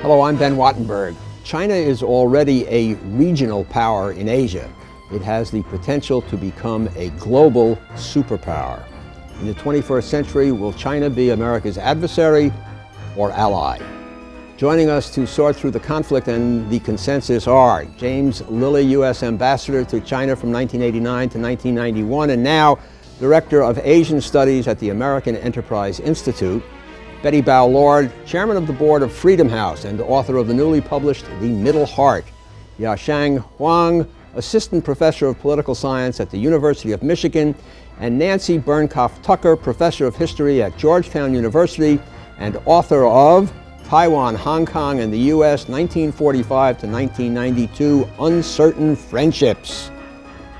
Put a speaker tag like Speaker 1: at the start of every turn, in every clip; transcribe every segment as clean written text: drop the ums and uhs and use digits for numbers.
Speaker 1: Hello, I'm Ben Wattenberg. China is already a regional power in Asia. It has the potential to become a global superpower. In the 21st century, will China be America's adversary or ally? Joining us to sort through the conflict and the consensus are James Lilley, U.S. Ambassador to China from 1989 to 1991, and now Director of Asian Studies at the American Enterprise Institute; Bette Bao Lord, Chairman of the Board of Freedom House and author of the newly published The Middle Heart; Yasheng Huang, Assistant Professor of Political Science at the University of Michigan; and Nancy Bernkopf Tucker, Professor of History at Georgetown University and author of Taiwan, Hong Kong, and the U.S. 1945 to 1992, Uncertain Friendships.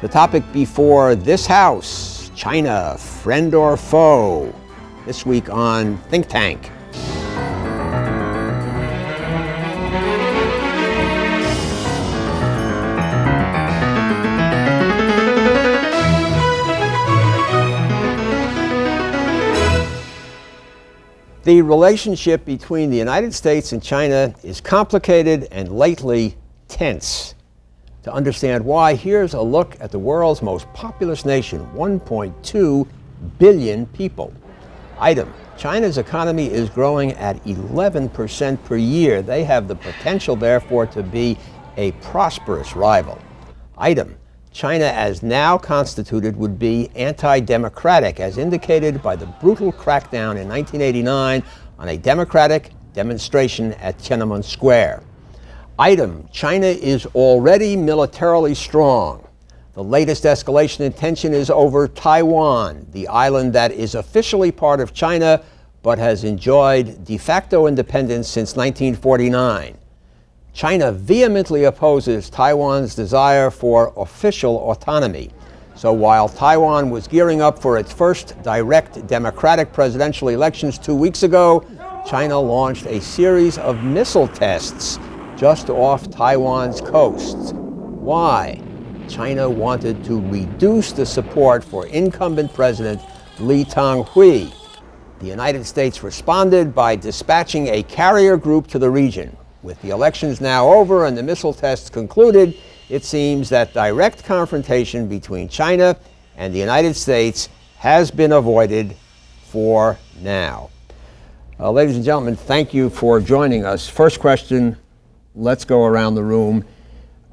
Speaker 1: The topic before this House: China, friend or foe? This week on Think Tank. The relationship between the United States and China is complicated and lately tense. To understand why, here's a look at the world's most populous nation, 1.2 billion people. Item: China's economy is growing at 11% per year. They have the potential, therefore, to be a prosperous rival. Item: China as now constituted would be anti-democratic, as indicated by the brutal crackdown in 1989 on a democratic demonstration at Tiananmen Square. Item: China is already militarily strong. The latest escalation in tension is over Taiwan, the island that is officially part of China but has enjoyed de facto independence since 1949. China vehemently opposes Taiwan's desire for official autonomy. So while Taiwan was gearing up for its first direct democratic presidential elections 2 weeks ago, China launched a series of missile tests just off Taiwan's coast. Why? China wanted to reduce the support for incumbent President Lee Teng-hui. The United States responded by dispatching a carrier group to the region. With the elections now over and the missile tests concluded, it seems that direct confrontation between China and the United States has been avoided for now. Ladies and gentlemen, thank you for joining us. First question, let's go around the room.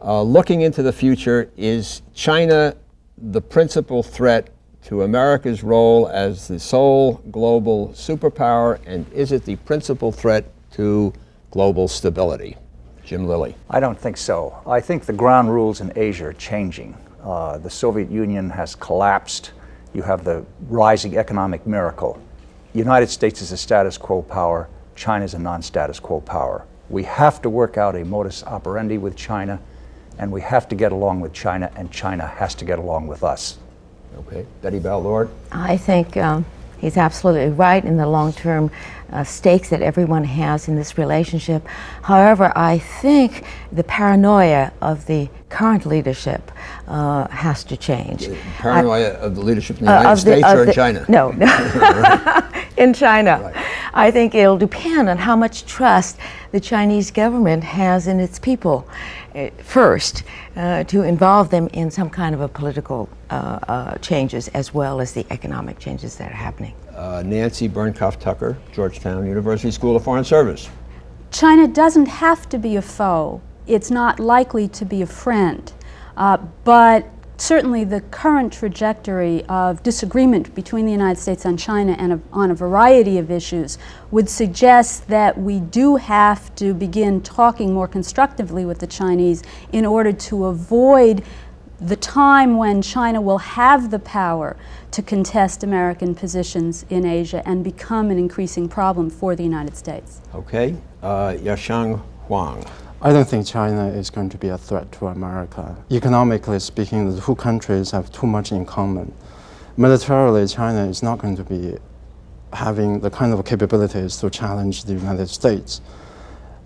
Speaker 1: Looking into the future, is China the principal threat to America's role as the sole global superpower, and is it the principal threat to global stability? Jim Lilley.
Speaker 2: I don't think so. I think the ground rules in Asia are changing. The Soviet Union has collapsed. You have the rising economic miracle. The United States is a status quo power. China is a non-status quo power. We have to work out a modus operandi with China, and we have to get along with China, and China has to get along with us.
Speaker 1: Okay. Bette Bao Lord.
Speaker 3: I think he's absolutely right in the long-term stakes that everyone has in this relationship. However, I think the paranoia of the current leadership has to change.
Speaker 1: Paranoia of the leadership in the United States or in China?
Speaker 3: No, in China.
Speaker 1: Right.
Speaker 3: I think it'll depend on how much trust the Chinese government has in its people first, to involve them in some kind of a political changes as well as the economic changes that are happening.
Speaker 1: Nancy Bernkopf Tucker, Georgetown University School of Foreign Service.
Speaker 4: China doesn't have to be a foe. It's not likely to be a friend. But certainly the current trajectory of disagreement between the United States and China and on a variety of issues would suggest that we do have to begin talking more constructively with the Chinese in order to avoid the time when China will have the power to contest American positions in Asia and become an increasing problem for the United States.
Speaker 1: Okay. Yasheng Huang.
Speaker 5: I don't think China is going to be a threat to America. Economically speaking, the two countries have too much in common. Militarily, China is not going to be having the kind of capabilities to challenge the United States.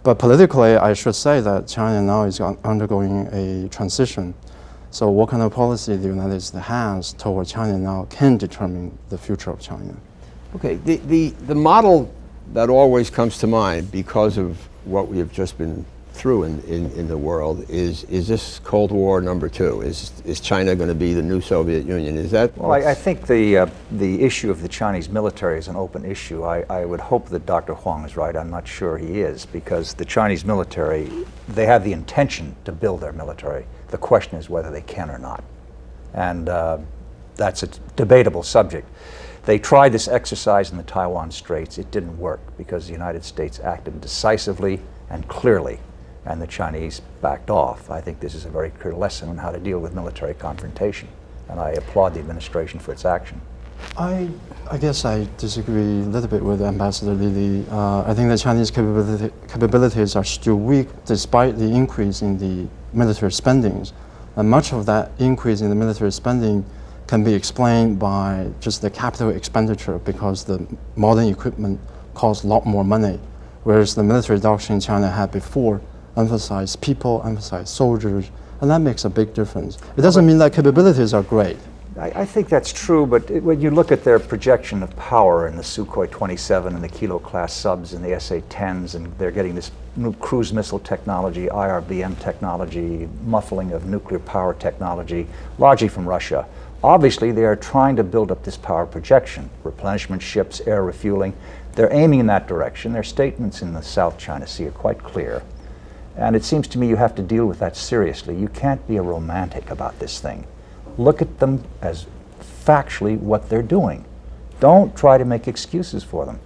Speaker 5: But politically, I should say that China now is undergoing a transition. So what kind of policy the United States has toward China now can determine the future of China.
Speaker 1: Okay, the model that always comes to mind because of what we have just been through in the world, is this Cold War number 2? Is China going to be the new Soviet Union? Is that?
Speaker 2: Well, I think the issue of the Chinese military is an open issue. I would hope that Dr. Huang is right. I'm not sure he is, because the Chinese military, they have the intention to build their military. The question is whether they can or not. And that's a debatable subject. They tried this exercise in the Taiwan Straits. It didn't work because the United States acted decisively and clearly, and the Chinese backed off. I think this is a very clear lesson on how to deal with military confrontation, and I applaud the administration for its action.
Speaker 5: I guess I disagree a little bit with Ambassador Lilley. I think the Chinese capabilities are still weak despite the increase in the military spendings. And much of that increase in the military spending can be explained by just the capital expenditure, because the modern equipment costs a lot more money, whereas the military doctrine China had before emphasized people, emphasized soldiers, and that makes a big difference. It doesn't mean that capabilities are great.
Speaker 2: I think that's true, but when you look at their projection of power in the Sukhoi 27 and the Kilo-class subs and the SA-10s, and they're getting this new cruise missile technology, IRBM technology, muffling of nuclear power technology, largely from Russia. Obviously, they are trying to build up this power projection, replenishment ships, air refueling. They're aiming in that direction. Their statements in the South China Sea are quite clear. And it seems to me you have to deal with that seriously. You can't be a romantic about this thing. Look at them as factually what they're doing. Don't try to make excuses for them.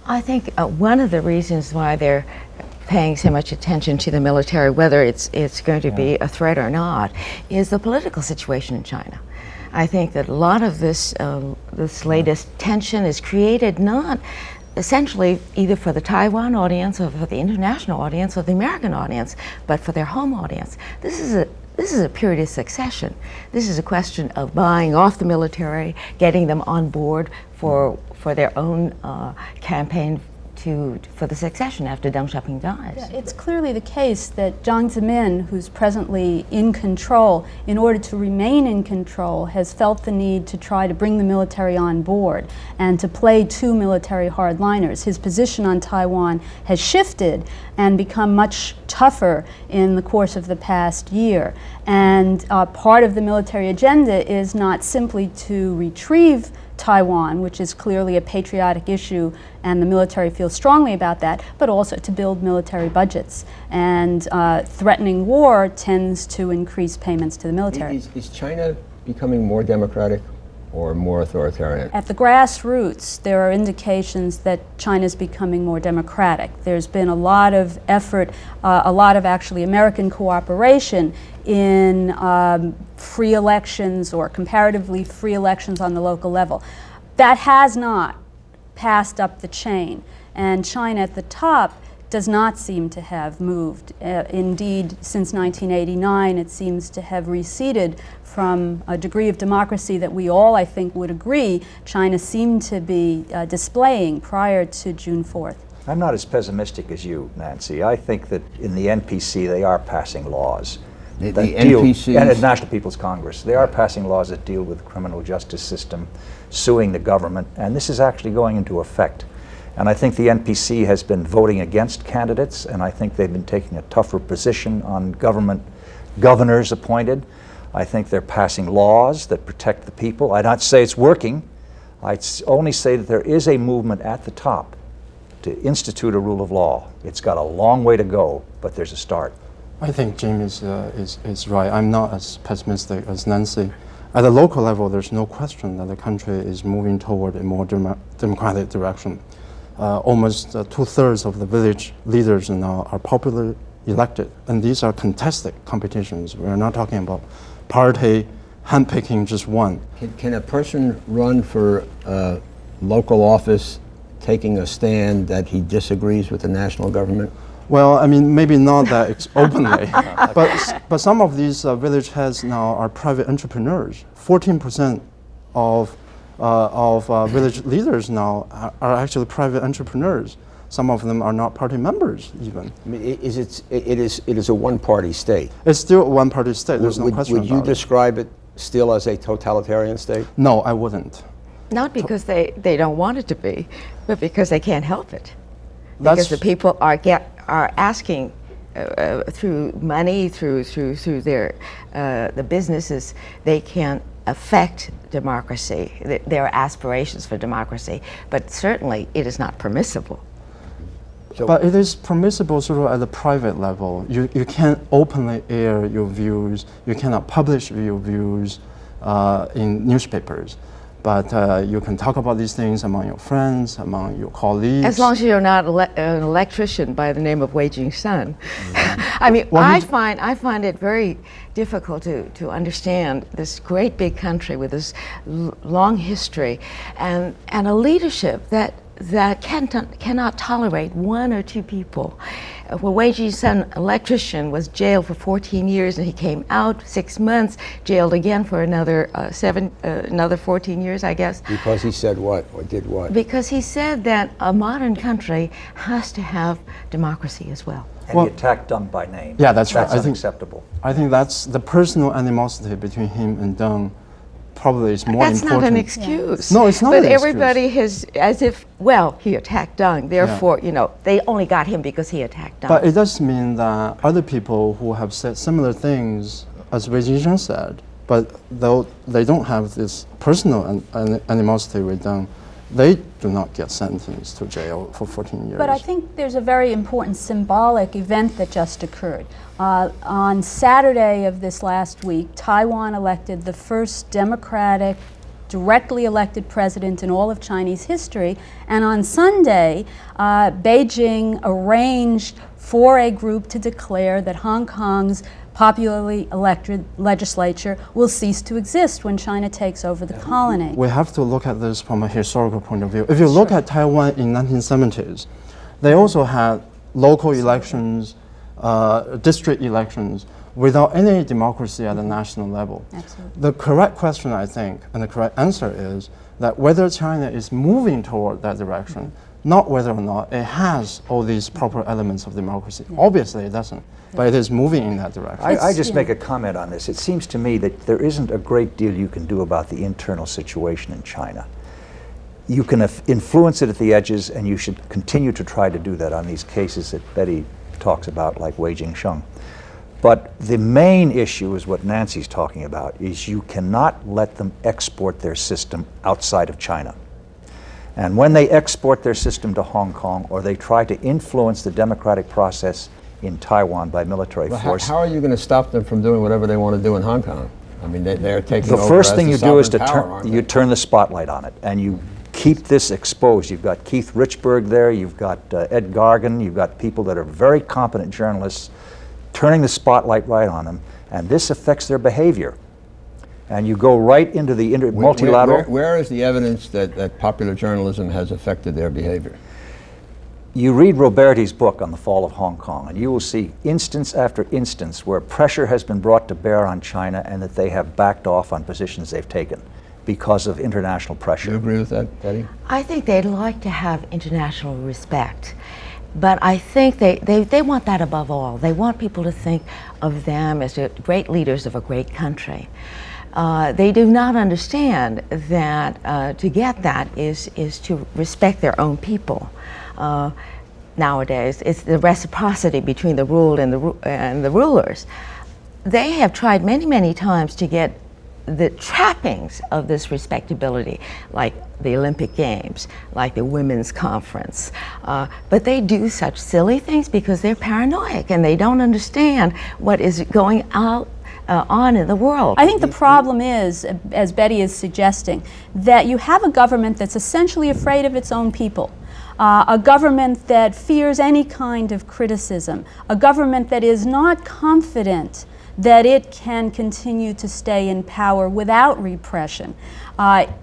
Speaker 3: I think one of the reasons why they're paying so much attention to the military, whether it's going to be a threat or not, is the political situation in China. I think that a lot of this latest tension is created not essentially either for the Taiwan audience or for the international audience or the American audience, but for their home audience. This is a period of succession. This is a question of buying off the military, getting them on board for their own campaign for the succession after Deng Xiaoping dies.
Speaker 4: Yeah, it's clearly the case that Jiang Zemin, who's presently in control, in order to remain in control, has felt the need to try to bring the military on board and to play two military hardliners. His position on Taiwan has shifted and become much tougher in the course of the past year. And part of the military agenda is not simply to retrieve Taiwan, which is clearly a patriotic issue, and the military feels strongly about that, but also to build military budgets. And threatening war tends to increase payments to the military.
Speaker 1: Is China becoming more democratic or more authoritarian?
Speaker 4: At the grassroots, there are indications that China is becoming more democratic. There's been a lot of effort, a lot of actually American cooperation in free elections or comparatively free elections on the local level. That has not passed up the chain, and China at the top does not seem to have moved. Indeed, since 1989, it seems to have receded from a degree of democracy that we all, I think, would agree China seemed to be displaying prior to June 4th.
Speaker 2: I'm not as pessimistic as you, Nancy. I think that in the NPC they are passing laws.
Speaker 1: The NPC
Speaker 2: and at National People's Congress, they are passing laws that deal with the criminal justice system, suing the government, and this is actually going into effect. And I think the NPC has been voting against candidates, and I think they've been taking a tougher position on governors appointed. I think they're passing laws that protect the people. I'd not say it's working. I'd only say that there is a movement at the top to institute a rule of law. It's got a long way to go, but there's a start.
Speaker 5: I think Jim is right. I'm not as pessimistic as Nancy. At the local level, there's no question that the country is moving toward a more democratic direction. Almost 2/3 of the village leaders now are popularly elected, and these are contested competitions. We're not talking about party handpicking just one.
Speaker 1: Can a person run for local office taking a stand that he disagrees with the national government?
Speaker 5: Well, I mean, maybe not that openly, but some of these village heads now are private entrepreneurs. 14% of village leaders now are actually private entrepreneurs. Some of them are not party members even.
Speaker 1: I mean, it is a one-party state.
Speaker 5: It's still a one-party state. There's no question about it.
Speaker 1: Would you describe it still as a totalitarian state?
Speaker 5: No, I wouldn't.
Speaker 3: Not because they don't want it to be, but because they can't help it. Because the people are asking through money, through their the businesses, they can affect democracy, their aspirations for democracy, but certainly it is not permissible.
Speaker 5: But it is permissible sort of at the private level. You can't openly air your views, you cannot publish your views in newspapers. But you can talk about these things among your friends, among your colleagues.
Speaker 3: As long as you're not an electrician by the name of Wei Jing-shun. I mean,
Speaker 5: Well,
Speaker 3: I find it very difficult to understand this great big country with this long history and a leadership that cannot tolerate one or two people. Well, Wei Jing-shun, electrician, was jailed for 14 years, and he came out 6 months, jailed again for another 14 years, I guess.
Speaker 1: Because he said what or did what?
Speaker 3: Because he said that a modern country has to have democracy as well.
Speaker 2: And
Speaker 5: Well,
Speaker 2: he attacked Deng by name.
Speaker 5: Yeah, that's right.
Speaker 2: That's
Speaker 5: I think-
Speaker 2: unacceptable.
Speaker 5: I think that's the personal animosity between him and Deng probably is more
Speaker 3: That's
Speaker 5: important.
Speaker 3: not an excuse.
Speaker 5: No, it's not
Speaker 3: But
Speaker 5: an excuse.
Speaker 3: everybody has, as if, well, he attacked Deng, therefore, you know, they only got him because he attacked Deng.
Speaker 5: But it does mean that other people who have said similar things as Wei Jing-shun said, but though they don't have this personal animosity with Deng, they do not get sentenced to jail for 14 years.
Speaker 4: But I think there's a very important symbolic event that just occurred. On Saturday of this last week, Taiwan elected the first democratic, directly elected president in all of Chinese history. And on Sunday, Beijing arranged for a group to declare that Hong Kong's popularly elected legislature will cease to exist when China takes over the colony.
Speaker 5: We have to look at this from a historical point of view. If you look at Taiwan in 1970s, they also had local elections, district elections, without any democracy at the national level.
Speaker 4: Absolutely.
Speaker 5: The correct question, I think, and the correct answer is that whether China is moving toward that direction, not whether or not it has all these proper elements of democracy. Obviously it doesn't, but it is moving in that direction.
Speaker 2: I just make a comment on this. It seems to me that there isn't a great deal you can do about the internal situation in China. You can influence it at the edges, and you should continue to try to do that on these cases that Betty talks about, like Wei Jing-shun. But the main issue is what Nancy's talking about, is you cannot let them export their system outside of China. And when they export their system to Hong Kong, or they try to influence the democratic process in Taiwan by military force,
Speaker 1: How are you going to stop them from doing whatever they want to do in Hong Kong? I mean, they're taking
Speaker 2: the
Speaker 1: over
Speaker 2: first
Speaker 1: as
Speaker 2: thing
Speaker 1: the
Speaker 2: you do is to
Speaker 1: sovereign power, aren't they?
Speaker 2: turn the spotlight on it, and you keep this exposed. You've got Keith Richburg there, you've got Ed Gargan, you've got people that are very competent journalists turning the spotlight right on them, and this affects their behavior. And you go right into the multilateral.
Speaker 1: Where is the evidence that popular journalism has affected their behavior?
Speaker 2: You read Roberti's book on the fall of Hong Kong, and you will see instance after instance where pressure has been brought to bear on China and that they have backed off on positions they've taken because of international pressure.
Speaker 1: Do you agree with that, Betty?
Speaker 3: I think they'd like to have international respect, but I think they want that above all. They want people to think of them as the great leaders of a great country. They do not understand that to get that is to respect their own people. Nowadays, it's the reciprocity between the ruled and the rulers. They have tried many, many times to get the trappings of this respectability, like the Olympic Games, like the Women's Conference. But they do such silly things because they're paranoid and they don't understand what is going on in the world.
Speaker 4: I think the problem is, as Betty is suggesting, that you have a government that's essentially afraid of its own people. A government that fears any kind of criticism, a government that is not confident that it can continue to stay in power without repression.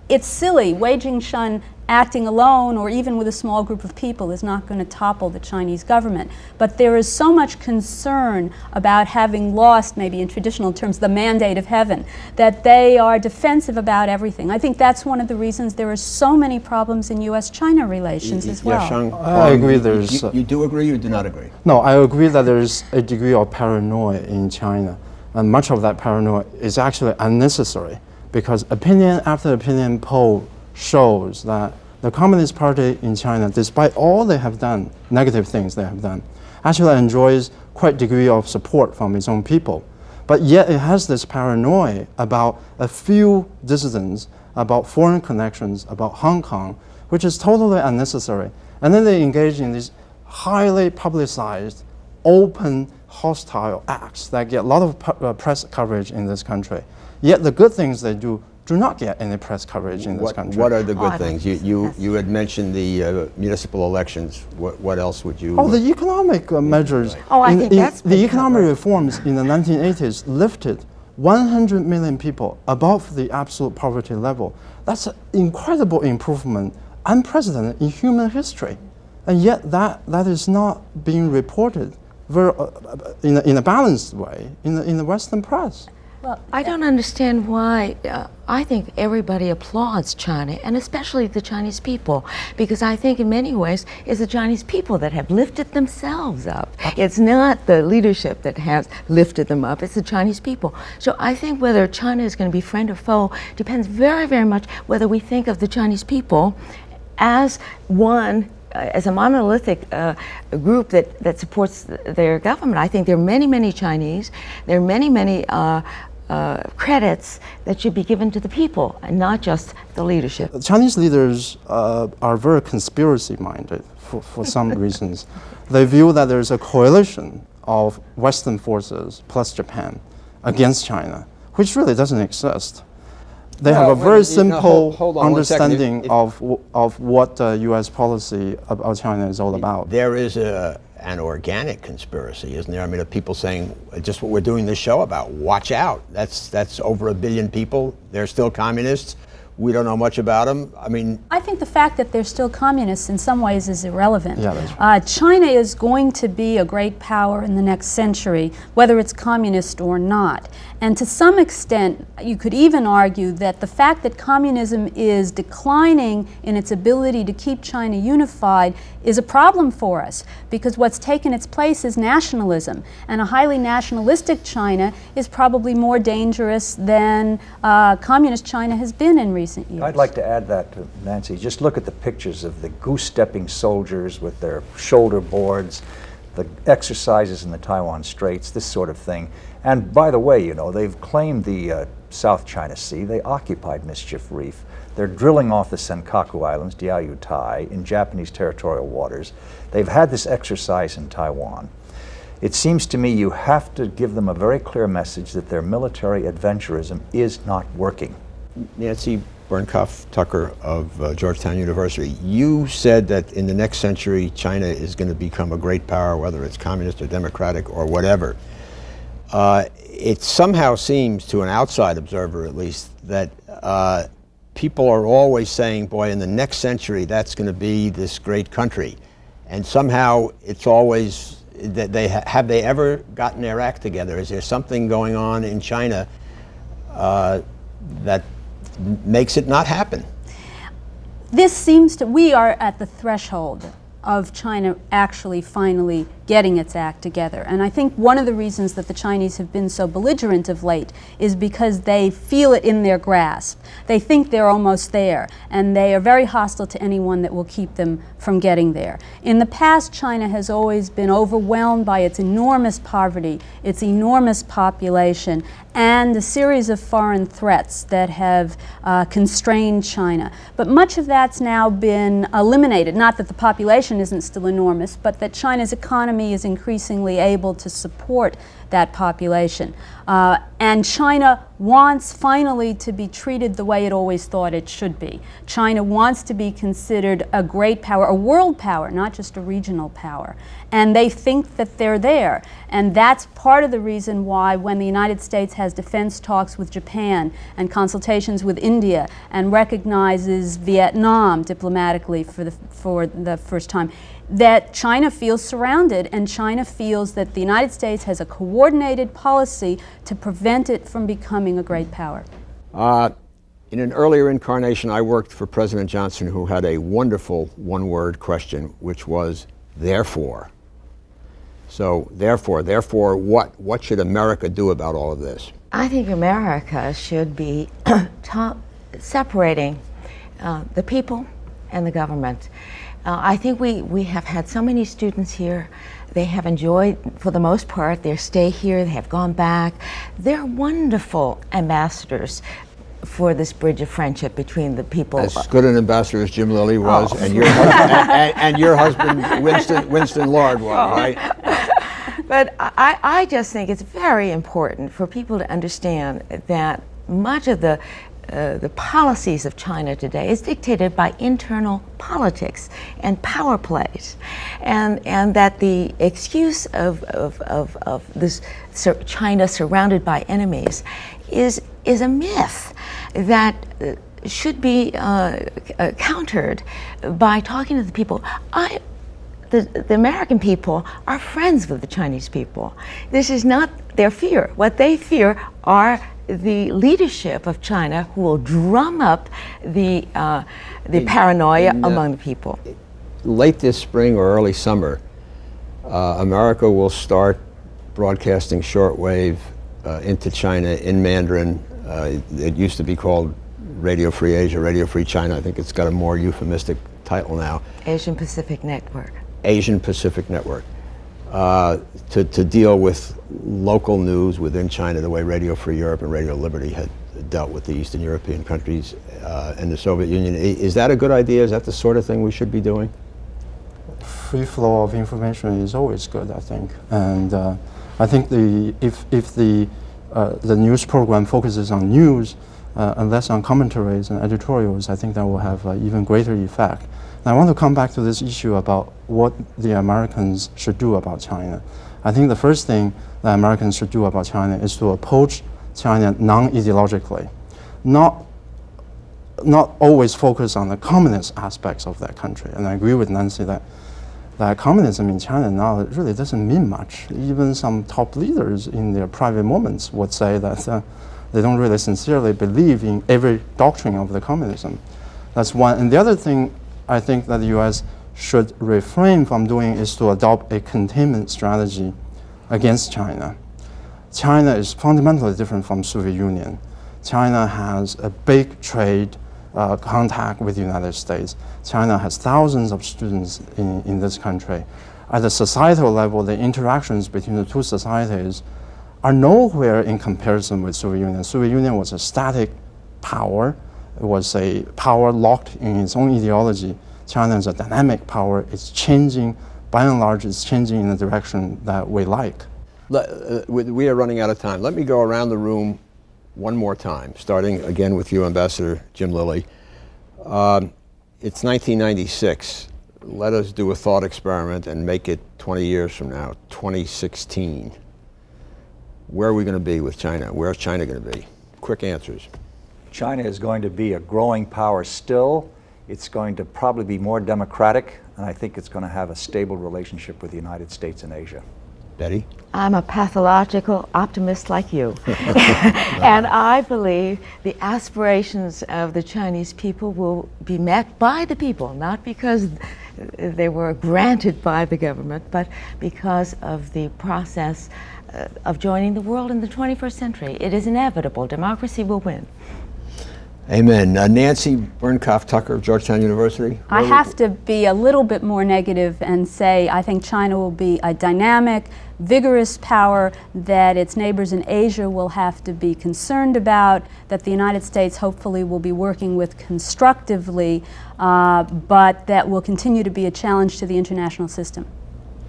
Speaker 4: It's silly. Wei Jing-shun acting alone or even with a small group of people is not going to topple the Chinese government. But there is so much concern about having lost, maybe in traditional terms, the mandate of heaven, that they are defensive about everything. I think that's one of the reasons there are so many problems in U.S.-China relations as well.
Speaker 1: Yasheng
Speaker 5: I
Speaker 1: Huang,
Speaker 5: agree there's...
Speaker 1: You do agree or do not agree?
Speaker 5: No, I agree that there's a degree of paranoia in China, and much of that paranoia is actually unnecessary because opinion after opinion poll shows that the Communist Party in China, despite all they have done, negative things they have done, actually enjoys quite degree of support from its own people. But yet it has this paranoia about a few dissidents, about foreign connections, about Hong Kong, which is totally unnecessary. And then they engage in these highly publicized, open, hostile acts that get a lot of press coverage in this country. Yet the good things they do not get any press coverage in this country.
Speaker 1: What are the good things? You had mentioned the municipal elections. What else would you?
Speaker 5: Oh, the economic measures.
Speaker 3: Oh, I think that's
Speaker 5: the economic reforms in the 1980s lifted 100 million people above the absolute poverty level. That's an incredible improvement, unprecedented in human history. And yet that is not being reported very, in a balanced way in the Western press.
Speaker 3: Well, I don't understand why. I think everybody applauds China, and especially the Chinese people, because I think in many ways it's the Chinese people that have lifted themselves up. It's not the leadership that has lifted them up, it's the Chinese people. So I think whether China is going to be friend or foe depends very, very much whether we think of the Chinese people as one, as a monolithic group that supports their government. I think there are many, many Chinese, there are many, many credits that should be given to the people and not just the leadership.
Speaker 5: Chinese leaders are very conspiracy-minded for some reasons. They view that there's a coalition of Western forces plus Japan against China, which really doesn't exist. They have a very simple understanding of what U.S. policy about China is all about.
Speaker 1: There is an organic conspiracy, isn't there? I mean, people saying just what we're doing this show about. Watch out! That's over 1 billion people. They're still communists. We don't know much about them. I mean,
Speaker 4: I think the fact that they're still communists in some ways is irrelevant.
Speaker 5: Yeah, that's right.
Speaker 4: China is going to be a great power in the next century, whether it's communist or not. And to some extent, you could even argue that the fact that communism is declining in its ability to keep China unified is a problem for us, because what's taken its place is nationalism. And a highly nationalistic China is probably more dangerous than communist China has been in recent years.
Speaker 2: I'd like to add that to Nancy. Just look at the pictures of the goose-stepping soldiers with their shoulder boards, the exercises in the Taiwan Straits, this sort of thing. And by the way, you know, they've claimed the South China Sea. They occupied Mischief Reef. They're drilling off the Senkaku Islands, Diaoyu Tai, in Japanese territorial waters. They've had this exercise in Taiwan. It seems to me you have to give them a very clear message that their military adventurism is not working.
Speaker 1: Nancy Bernkopf Tucker of Georgetown University, you said that in the next century China is going to become a great power, whether it's communist or democratic or whatever. It somehow seems, to an outside observer at least, that people are always saying, boy, in the next century that's going to be this great country. And somehow it's always, that have they ever gotten their act together? Is there something going on in China that makes it not happen?
Speaker 4: This seems to, we are at the threshold of China actually finally getting its act together. And I think one of the reasons that the Chinese have been so belligerent of late is because they feel it in their grasp. They think they're almost there, and they are very hostile to anyone that will keep them from getting there. In the past, China has always been overwhelmed by its enormous poverty, its enormous population, and a series of foreign threats that have constrained China. But much of that's now been eliminated. Not that the population isn't still enormous, but that China's economy is increasingly able to support that population. And China wants finally to be treated the way it always thought it should be. China wants to be considered a great power, a world power, not just a regional power. And they think that they're there. And that's part of the reason why when the United States has defense talks with Japan and consultations with India and recognizes Vietnam diplomatically for the first time, that China feels surrounded, and China feels that the United States has a coordinated policy to prevent it from becoming a great power.
Speaker 1: In an earlier incarnation, I worked for President Johnson, who had a wonderful one-word question, which was, therefore. So, therefore what? What should America do about all of this?
Speaker 3: I think America should be separating the people and the government. I think we have had so many students here. They have enjoyed, for the most part, their stay here. They have gone back. They're wonderful ambassadors for this bridge of friendship between the people.
Speaker 1: As good an ambassador as Jim Lilley was, and your husband Winston Lord was, right?
Speaker 3: But I just think it's very important for people to understand that much of the policies of China today is dictated by internal politics and power plays, and that the excuse of this China surrounded by enemies is a myth that should be countered by talking to the people. The American people are friends with the Chinese people. This is not their fear. What they fear are the leadership of China, who will drum up the paranoia among the people.
Speaker 1: Late this spring or early summer, America will start broadcasting shortwave into China in Mandarin. It used to be called Radio Free Asia, Radio Free China. I think it's got a more euphemistic title now.
Speaker 3: Asian Pacific Network.
Speaker 1: Asian Pacific Network. To deal with local news within China the way Radio Free Europe and Radio Liberty had dealt with the Eastern European countries and the Soviet Union. Is that a good idea? Is that the sort of thing we should be doing?
Speaker 5: Free flow of information is always good, I think. And I think if the news program focuses on news and less on commentaries and editorials, I think that will have even greater effect. And I want to come back to this issue about what the Americans should do about China. I think the first thing that Americans should do about China is to approach China non-ideologically, not always focus on the communist aspects of that country. And I agree with Nancy that communism in China now really doesn't mean much. Even some top leaders in their private moments would say that they don't really sincerely believe in every doctrine of the communism. That's one. And the other thing I think that the U.S. should refrain from doing is to adopt a containment strategy against China. China is fundamentally different from Soviet Union. China has a big trade contact with the United States. China has thousands of students in this country. At the societal level, the interactions between the two societies are nowhere in comparison with Soviet Union. Soviet Union was a static power. It was a power locked in its own ideology. China is a dynamic power. It's changing, by and large, it's changing in the direction that we like.
Speaker 1: We are running out of time. Let me go around the room one more time, starting again with you, Ambassador Jim Lilley. It's 1996. Let us do a thought experiment and make it 20 years from now, 2016. Where are we going to be with China? Where's China going to be? Quick answers.
Speaker 2: China is going to be a growing power still. It's going to probably be more democratic, and I think it's going to have a stable relationship with the United States and Asia.
Speaker 1: Betty?
Speaker 3: I'm a pathological optimist like you. And I believe the aspirations of the Chinese people will be met by the people, not because they were granted by the government, but because of the process of joining the world in the 21st century. It is inevitable. Democracy will win.
Speaker 1: Amen. Nancy Bernkopf Tucker of Georgetown University.
Speaker 4: I have to be a little bit more negative and say I think China will be a dynamic, vigorous power that its neighbors in Asia will have to be concerned about, that the United States hopefully will be working with constructively, but that will continue to be a challenge to the international system.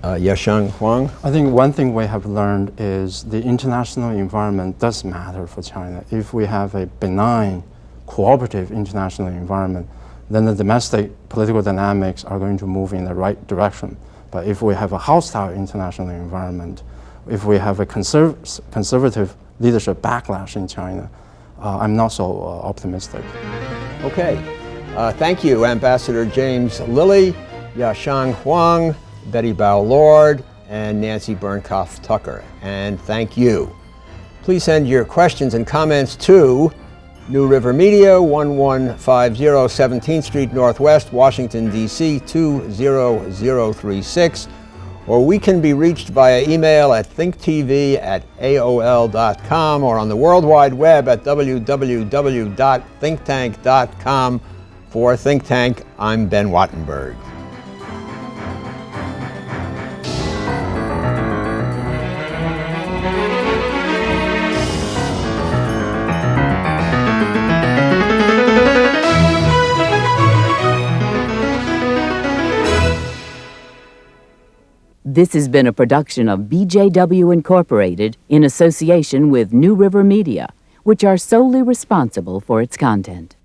Speaker 1: Yasheng Huang.
Speaker 5: I think one thing we have learned is the international environment does matter for China. If we have a benign, cooperative international environment, then the domestic political dynamics are going to move in the right direction. But if we have a hostile international environment, if we have a conservative leadership backlash in China, I'm not so optimistic.
Speaker 1: Okay. Thank you, Ambassador James Lilley, Yasheng Huang, Bette Bao Lord, and Nancy Bernkopf Tucker. And thank you. Please send your questions and comments to New River Media, 1150 17th Street Northwest, Washington, D.C. 20036, or we can be reached via email at thinktv@aol.com or on the World Wide Web at www.thinktank.com For Think Tank, I'm Ben Wattenberg.
Speaker 6: This has been a production of BJW Incorporated in association with New River Media, which are solely responsible for its content.